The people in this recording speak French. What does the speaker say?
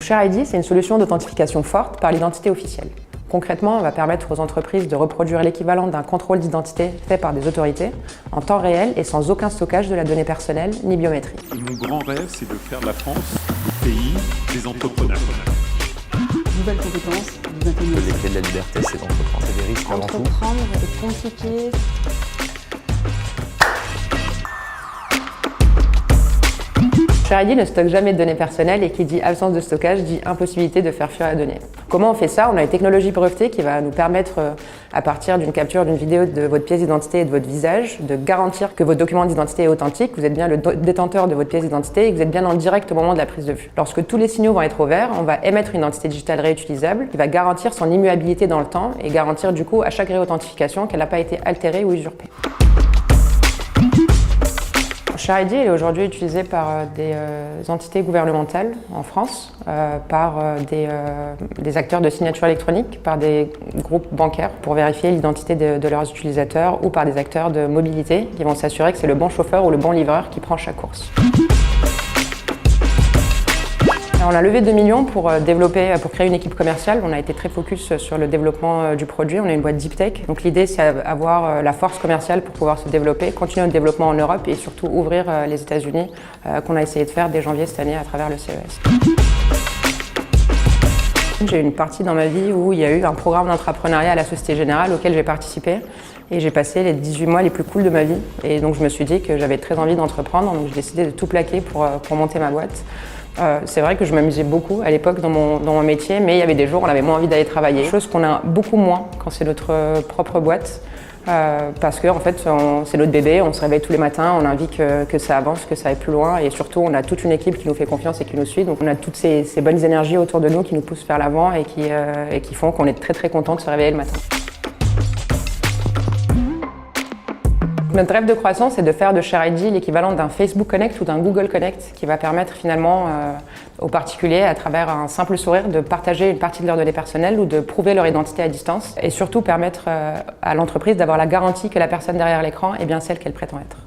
ShareID, c'est une solution d'authentification forte par l'identité officielle. Concrètement, on va permettre aux entreprises de reproduire l'équivalent d'un contrôle d'identité fait par des autorités en temps réel et sans aucun stockage de la donnée personnelle ni biométrique. Mon grand rêve, c'est de faire de la France le pays des entrepreneurs. Nouvelles compétences, des intelligences. Les clés de la liberté, c'est d'entreprendre. C'est des risques avant tout. Entreprendre est compliqué. ShareID ne stocke jamais de données personnelles et qui dit absence de stockage dit impossibilité de faire fuir la donnée. Comment on fait ça? On a une technologie brevetée qui va nous permettre, à partir d'une capture d'une vidéo de votre pièce d'identité et de votre visage, de garantir que votre document d'identité est authentique, que vous êtes bien le détenteur de votre pièce d'identité et que vous êtes bien en direct au moment de la prise de vue. Lorsque tous les signaux vont être au vert, on va émettre une identité digitale réutilisable qui va garantir son immuabilité dans le temps et garantir du coup à chaque réauthentification qu'elle n'a pas été altérée ou usurpée. ShareID est aujourd'hui utilisé par des entités gouvernementales en France, par des acteurs de signature électronique, par des groupes bancaires pour vérifier l'identité de leurs utilisateurs ou par des acteurs de mobilité qui vont s'assurer que c'est le bon chauffeur ou le bon livreur qui prend chaque course. On a levé 2 millions pour créer une équipe commerciale. On a été très focus sur le développement du produit. On est une boîte deep tech. Donc l'idée, c'est avoir la force commerciale pour pouvoir se développer, continuer notre développement en Europe et surtout ouvrir les États-Unis qu'on a essayé de faire dès janvier cette année à travers le CES. J'ai eu une partie dans ma vie où il y a eu un programme d'entrepreneuriat à la Société Générale auquel j'ai participé et j'ai passé les 18 mois les plus cools de ma vie. Et donc je me suis dit que j'avais très envie d'entreprendre, donc j'ai décidé de tout plaquer pour monter ma boîte. C'est vrai que je m'amusais beaucoup à l'époque dans mon métier, mais il y avait des jours où on avait moins envie d'aller travailler. Chose qu'on a beaucoup moins quand c'est notre propre boîte, parce que en fait, c'est notre bébé, on se réveille tous les matins, on a envie que ça avance, que ça aille plus loin, et surtout on a toute une équipe qui nous fait confiance et qui nous suit, donc on a toutes ces bonnes énergies autour de nous qui nous poussent vers l'avant et qui font qu'on est très très content de se réveiller le matin. Notre rêve de croissance, c'est de faire de ShareID l'équivalent d'un Facebook Connect ou d'un Google Connect qui va permettre finalement aux particuliers, à travers un simple sourire, de partager une partie de leurs données personnelles ou de prouver leur identité à distance et surtout permettre à l'entreprise d'avoir la garantie que la personne derrière l'écran est bien celle qu'elle prétend être.